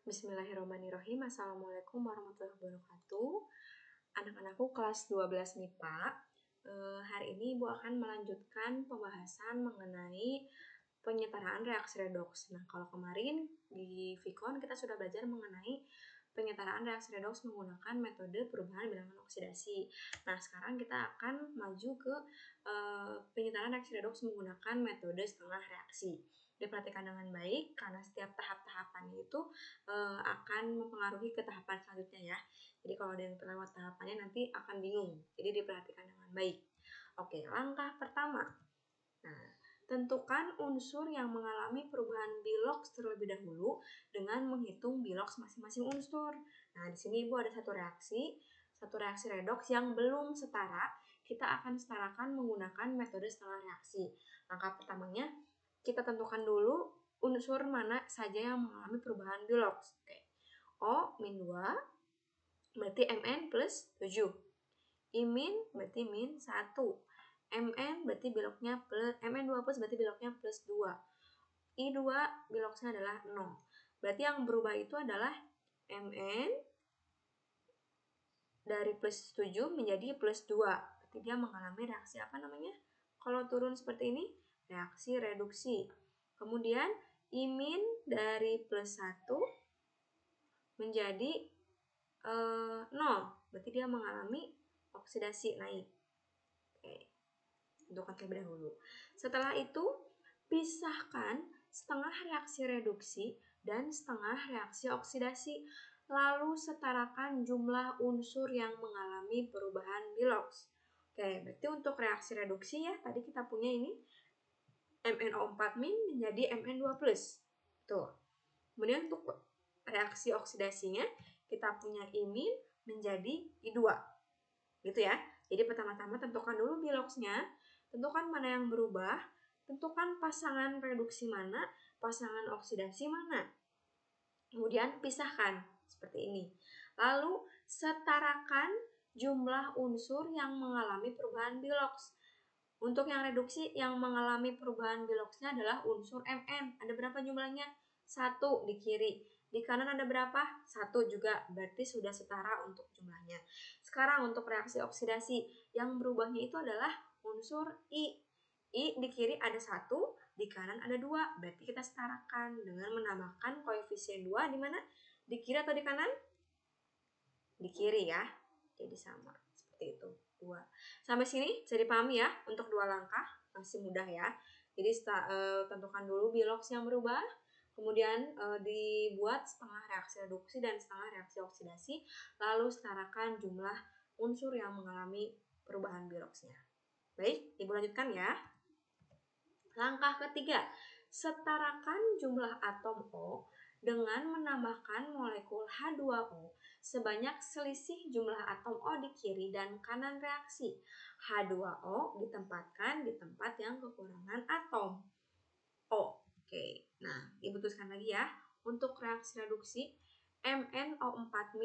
Bismillahirrahmanirrahim. Assalamualaikum warahmatullahi wabarakatuh. Anak-anakku kelas 12 MIPA. Hari ini Ibu akan melanjutkan pembahasan mengenai penyetaraan reaksi redoks. Nah, kalau kemarin di Vicon kita sudah belajar mengenai penyetaraan reaksi redoks menggunakan metode perubahan bilangan oksidasi. Nah, sekarang kita akan maju ke penyetaraan reaksi redoks menggunakan metode setengah reaksi. Diperhatikan dengan baik karena setiap tahap-tahapannya itu akan mempengaruhi ke tahapan selanjutnya ya. Jadi kalau ada yang terlewat tahapannya nanti akan bingung. Jadi diperhatikan dengan baik. Oke, langkah pertama. Nah, tentukan unsur yang mengalami perubahan biloks terlebih dahulu dengan menghitung biloks masing-masing unsur. Nah, di sini Ibu ada satu reaksi redoks yang belum setara. Kita akan setarakan menggunakan metode setengah reaksi. Langkah pertamanya kita tentukan dulu unsur mana saja yang mengalami perubahan biloks. Oke. O-2 berarti Mn plus 7. I- berarti min 1. Mn berarti biloknya plus Mn2 plus berarti biloknya plus 2. I2 biloknya adalah 0. Berarti yang berubah itu adalah Mn dari plus 7 menjadi plus 2. Berarti dia mengalami reaksi apa namanya? Kalau turun seperti ini, reaksi reduksi. Kemudian I- dari plus 1 menjadi 0. Berarti dia mengalami oksidasi naik. Oke. Tentukan terlebih dahulu. Setelah itu, pisahkan setengah reaksi reduksi dan setengah reaksi oksidasi. Lalu setarakan jumlah unsur yang mengalami perubahan biloks. Oke, berarti untuk reaksi reduksi ya, tadi kita punya ini MnO4- menjadi Mn2+. Tuh. Kemudian untuk reaksi oksidasinya, kita punya I- menjadi I2. Gitu ya. Jadi pertama-tama tentukan dulu biloksnya, tentukan mana yang berubah, tentukan pasangan reduksi mana, pasangan oksidasi mana. Kemudian pisahkan seperti ini. Lalu setarakan jumlah unsur yang mengalami perubahan biloks. Untuk yang reduksi yang mengalami perubahan biloksnya adalah unsur Mn. Ada berapa jumlahnya? 1 di kiri. Di kanan ada berapa? 1 juga. Berarti sudah setara untuk jumlahnya. Sekarang untuk reaksi oksidasi. Yang berubahnya itu adalah unsur I. I di kiri ada 1, di kanan ada 2. Berarti kita setarakan dengan menambahkan koefisien 2 di mana? Di kiri atau di kanan? Di kiri ya. Jadi sama. Seperti itu. 2. Sampai sini bisa dipahami ya untuk 2 langkah. Masih mudah ya. Jadi tentukan dulu biloks yang berubah. Kemudian dibuat setengah reaksi reduksi dan setengah reaksi oksidasi. Lalu setarakan jumlah unsur yang mengalami perubahan biloksnya. Baik, Ibu lanjutkan ya. Langkah ketiga, setarakan jumlah atom O dengan menambahkan molekul H2O sebanyak selisih jumlah atom O di kiri dan kanan reaksi. H2O ditempatkan di tempat yang kekurangan atom O. Oke, nah Ibu tuliskan lagi ya. Untuk reaksi reduksi, MnO4-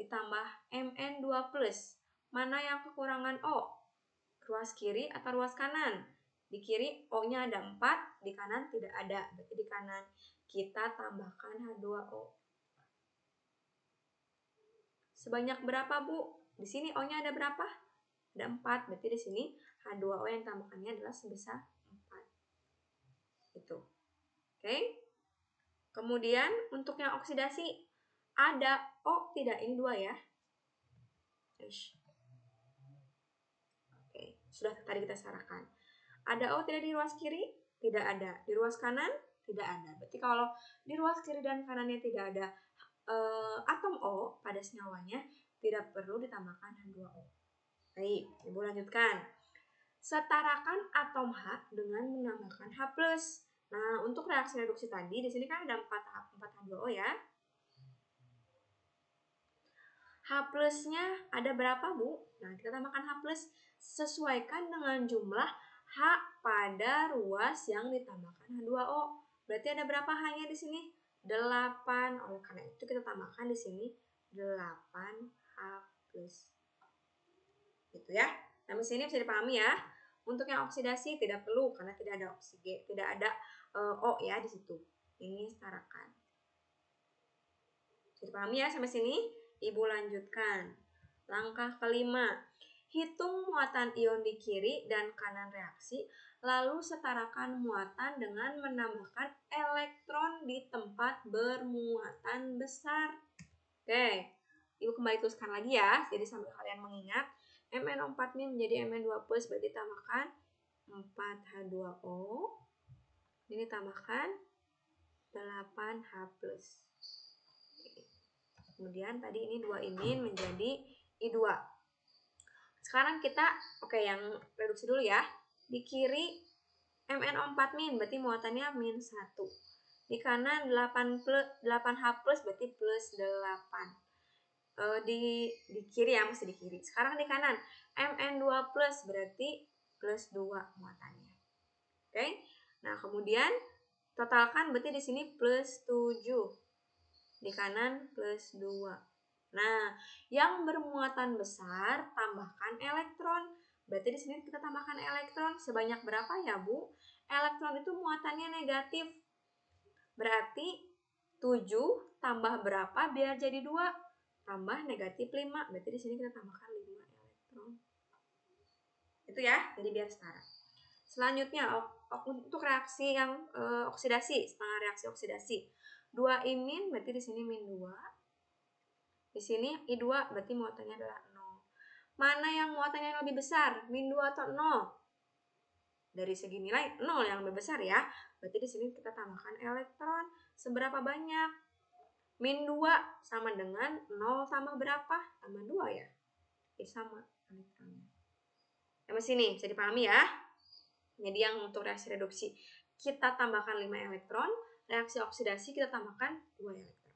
ditambah Mn2+. Mana yang kekurangan O? Ruas kiri atau ruas kanan? Di kiri O-nya ada 4, di kanan tidak ada. Berarti di kanan kita tambahkan H2O. Sebanyak berapa, Bu? Di sini O-nya ada berapa? Ada 4. Berarti di sini H2O yang tambahkannya adalah sebesar 4. Itu. Oke. Kemudian untuk yang oksidasi ada O tidak? Ini 2 ya. Oke, sudah tadi kita sarahkan. Ada O tidak di ruas kiri? Tidak ada. Di ruas kanan? Tidak ada. Berarti kalau di ruas kiri dan kanannya tidak ada atom O pada senyawanya, tidak perlu ditambahkan H2O. Baik, Ibu lanjutkan. Setarakan atom H dengan menambahkan H+. Nah, untuk reaksi reduksi tadi, di sini kan ada 4 H2O ya. H+-nya ada berapa, Bu? Nah, kita tambahkan H+. Sesuaikan dengan jumlah H pada ruas yang ditambahkan H2O. Berarti ada berapa H-nya di sini? 8. Oleh karena itu kita tambahkan di sini 8H+. Gitu ya. Nah, di sini bisa dipahami ya. Untuk yang oksidasi tidak perlu karena tidak ada oksigen, tidak ada O ya di situ. Ini setarakan. Dipahami ya sampai sini? Ibu lanjutkan. Langkah kelima, hitung muatan ion di kiri dan kanan reaksi, lalu setarakan muatan dengan menambahkan elektron di tempat bermuatan besar. Oke, Ibu kembali tuliskan lagi ya. Jadi sambil kalian mengingat, MnO4- menjadi Mn2+, berarti tambahkan 4H2O. Ini tambahkan 8H+. Kemudian tadi ini 2 imin menjadi I2. Sekarang kita yang reduksi dulu ya. Di kiri MnO4- berarti muatannya -1. Di kanan 8H+ berarti +8. Di kiri ya, masih di kiri. Sekarang di kanan Mn2+ berarti +2 muatannya. Oke. Nah, kemudian totalkan berarti di sini +7. Di kanan +2. Nah, yang bermuatan besar tambahkan elektron. Berarti di sini kita tambahkan elektron sebanyak berapa ya, Bu? Elektron itu muatannya negatif. Berarti 7 tambah berapa biar jadi 2? Tambah -5. Berarti di sini kita tambahkan 5 elektron. Itu ya, jadi biar setara. Selanjutnya untuk reaksi yang oksidasi, setengah reaksi oksidasi. 2 imin berarti di sini -2. Di sini I2 berarti muatannya adalah 0. Mana yang muatannya lebih besar? -2 atau 0? Dari segi nilai 0 yang lebih besar ya. Berarti di sini kita tambahkan elektron. Seberapa banyak? -2 sama dengan 0 tambah berapa? Tambah 2 ya. Sama elektronnya. Sampai sini bisa dipahami ya. Jadi yang untuk reaksi reduksi kita tambahkan 5 elektron, reaksi oksidasi kita tambahkan 2 elektron.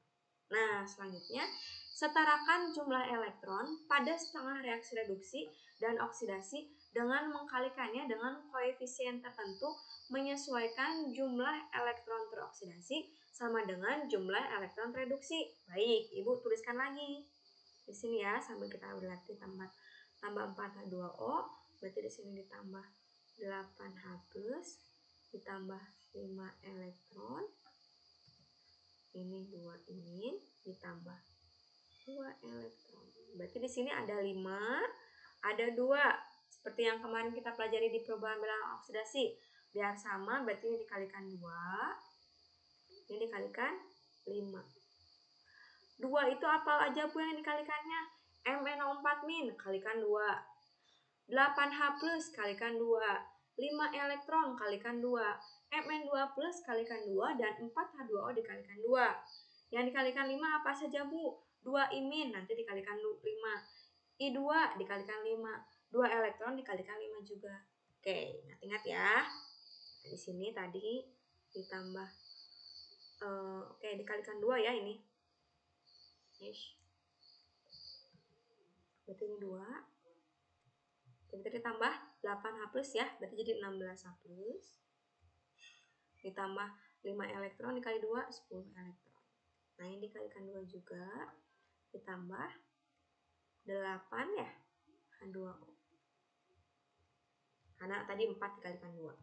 Nah, selanjutnya setarakan jumlah elektron pada setengah reaksi reduksi dan oksidasi dengan mengkalikannya dengan koefisien tertentu menyesuaikan jumlah elektron teroksidasi sama dengan jumlah elektron reduksi. Baik, Ibu tuliskan lagi. Di sini ya, sambil kita berlatih tambah 4H2O, berarti di sini ditambah 8H+, ditambah 5 elektron. Ini 2 imin ditambah 2 elektron. Berarti di sini ada 5, ada 2. Seperti yang kemarin kita pelajari di perubahan bilangan oksidasi. Biar sama, berarti ini dikalikan 2. Ini dikalikan 5. 2 itu apa aja, Bu, yang dikalikannya? MnO4- kalikan 2. 8H+ kalikan 2. 5 elektron kalikan 2. Mn2+ kalikan 2 dan 4H2O dikalikan 2. Yang dikalikan 5 apa saja, Bu? 2 imin nanti dikalikan 5. I2 dikalikan 5. 2 elektron dikalikan 5 juga. Oke, ingat-ingat ya. Nah, di sini tadi ditambah dikalikan 2 ya ini. Yes. Berarti ini 2. Kita ditambah 8H+ ya, berarti jadi 16H+. Ditambah 5 elektron dikali 2, 10 elektron. Nah, ini dikalikan 2 juga. Ditambah 8 ya, H2O. Karena tadi 4 dikalikan 2.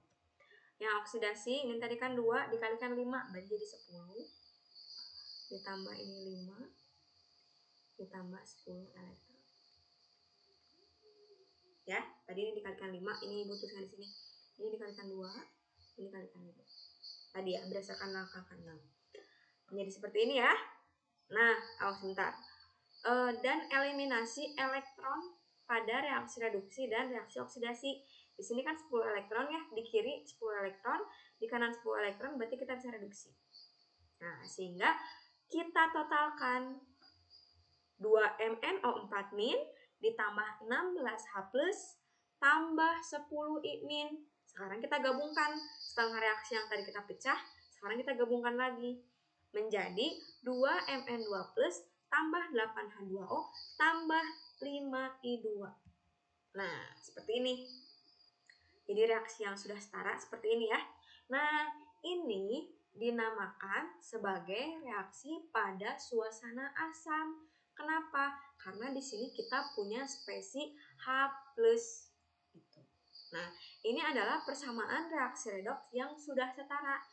Yang oksidasi, ini tadi kan 2 dikalikan 5, berarti jadi 10. Ditambah ini 5. Ditambah 10 elektron. Ya, tadi ini dikalikan 5, ini Ibu tuliskan di sini. Ini dikalikan 2, ini dikalikan 5. Tadi ya, berdasarkan langkah ke-6. Jadi seperti ini ya. Nah, sebentar. Dan eliminasi elektron pada reaksi reduksi dan reaksi oksidasi. Di sini kan 10 elektron ya, di kiri 10 elektron, di kanan 10 elektron, berarti kita bisa reduksi. Nah, sehingga kita totalkan 2 MnO4- ditambah 16H+ tambah 10 imin. Sekarang kita gabungkan setengah reaksi yang tadi kita pecah, sekarang kita gabungkan lagi menjadi 2 Mn2+ tambah 8H2O tambah 5I2. Nah, seperti ini. Jadi reaksi yang sudah setara seperti ini ya. Nah, ini dinamakan sebagai reaksi pada suasana asam. Kenapa? Karena di sini kita punya spesi H+. Gitu. Nah, ini adalah persamaan reaksi redoks yang sudah setara.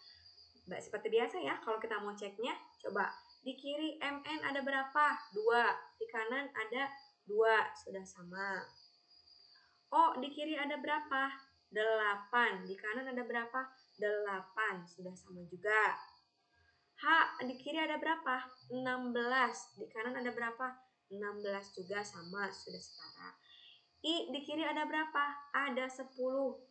Seperti biasa ya, kalau kita mau ceknya, coba Di kiri Mn ada berapa? 2. Di kanan ada 2, sudah sama. O di kiri ada berapa? 8. Di kanan ada berapa? 8, sudah sama juga. H di kiri ada berapa? 16. Di kanan ada berapa? 16 juga, sama, sudah setara. I di kiri ada berapa? Ada 10.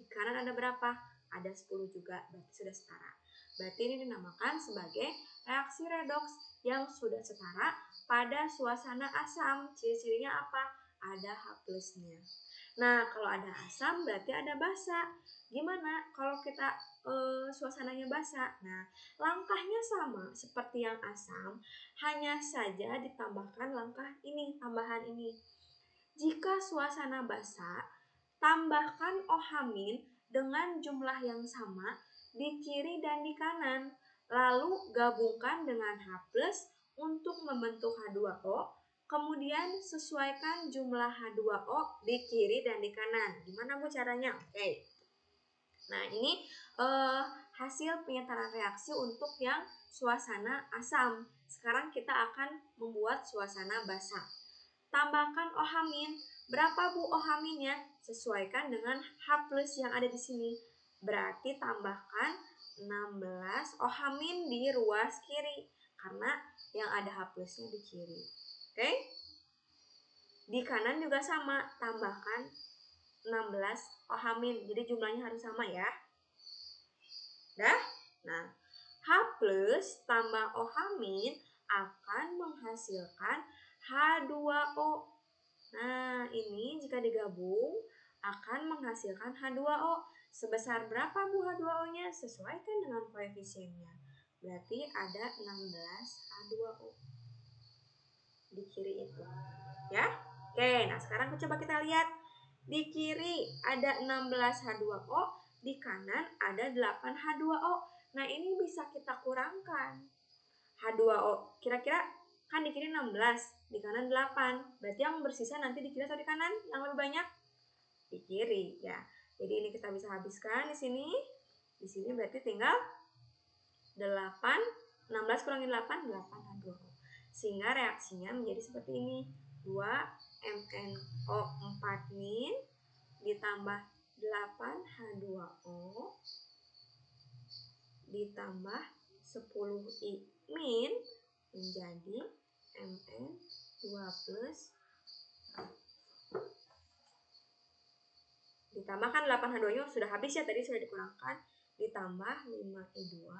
Di kanan ada berapa? Ada 10 juga, berarti sudah setara. Berarti ini dinamakan sebagai reaksi redoks yang sudah setara pada suasana asam. Ciri-cirinya apa? Ada H plusnya. Nah, kalau ada asam berarti ada basa. Gimana kalau kita suasananya basa? Nah, langkahnya sama seperti yang asam, hanya saja ditambahkan langkah ini, tambahan ini. Jika suasana basa, tambahkan OH- dengan jumlah yang sama di kiri dan di kanan, lalu gabungkan dengan H+ untuk membentuk H2O, kemudian sesuaikan jumlah H2O di kiri dan di kanan. Gimana Bu caranya? Oke. Nah, ini hasil penyetaraan reaksi untuk yang suasana asam. Sekarang kita akan membuat suasana basa. Tambahkan OH-. Berapa Bu OH-nya? Sesuaikan dengan H+ yang ada di sini. Berarti tambahkan 16 OH- di ruas kiri karena yang ada H+-nya di kiri. Oke? Di kanan juga sama, tambahkan 16 OH-. Jadi jumlahnya harus sama ya. Dah? Nah, H+ tambah OH- akan menghasilkan H2O. Nah, ini jika digabung akan menghasilkan H2O. Sebesar berapa Bu H2O-nya? Sesuaikan dengan koefisiennya. Berarti ada 16 H2O di kiri itu. Ya? Oke, nah sekarang coba kita lihat. Di kiri ada 16 H2O, di kanan ada 8 H2O. Nah, ini bisa kita kurangkan. H2O, kira-kira kan di kiri 16, di kanan 8. Berarti yang bersisa nanti di kiri atau di kanan? Yang lebih banyak? Di kiri, ya. Jadi ini kita bisa habiskan di sini. Di sini berarti tinggal 8, 16 kurangin 8, 8 H2O. Sehingga reaksinya menjadi seperti ini. 2 MnO4- ditambah 8 H2O ditambah 10 I- menjadi Mn2+. Ditambahkan 8 H2-nya sudah habis ya, tadi sudah dikurangkan. Ditambah 5I2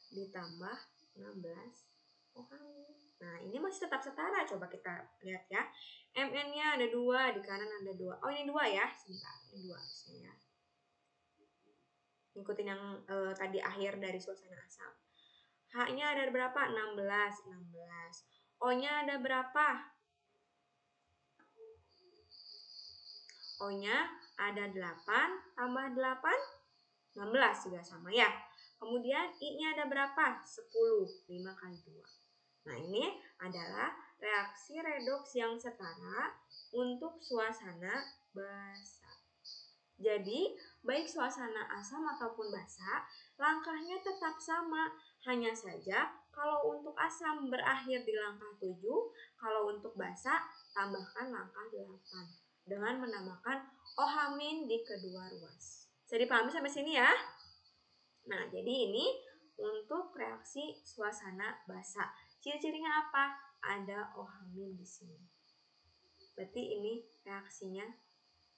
ditambah 16 OH-. Nah, ini masih tetap setara. Coba kita lihat ya. Mn-nya ada 2, di kanan ada 2. Oh, ini 2 ya. Sebentar, ini 2 harusnya ya. Ikutin yang tadi akhir dari suasana asam. H-nya ada berapa? 16. O-nya ada berapa? O-nya ada 8 tambah 8, 16 juga sama ya. Kemudian I-nya ada berapa? 10. 5 kali 2. Nah, ini adalah reaksi redoks yang setara untuk suasana basa. Jadi, baik suasana asam ataupun basa, langkahnya tetap sama. Hanya saja, kalau untuk asam berakhir di langkah 7, kalau untuk basa, tambahkan langkah 8. Dengan menambahkan OH- di kedua ruas. Bisa dipahami sampai sini ya? Nah, jadi ini untuk reaksi suasana basa. Ciri-cirinya apa? Ada OH- di sini. Berarti ini reaksinya.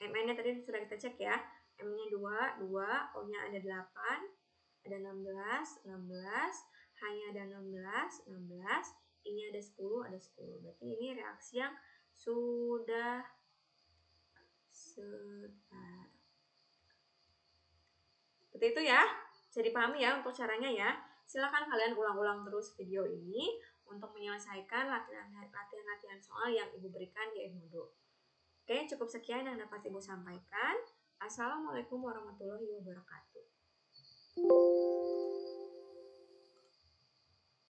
Mn-nya tadi sudah kita cek ya. M-nya 2, O-nya ada 8, ada 16, H-nya ada 16, I-nya ada 10, ada 10. Berarti ini reaksi yang sudah setara. Seperti itu ya. Bisa dipahami ya untuk caranya ya. Silakan kalian ulang-ulang terus video ini untuk menyelesaikan latihan-latihan soal yang Ibu berikan di Edmodo. Oke, cukup sekian yang dapat Ibu sampaikan. Assalamualaikum warahmatullahi wabarakatuh.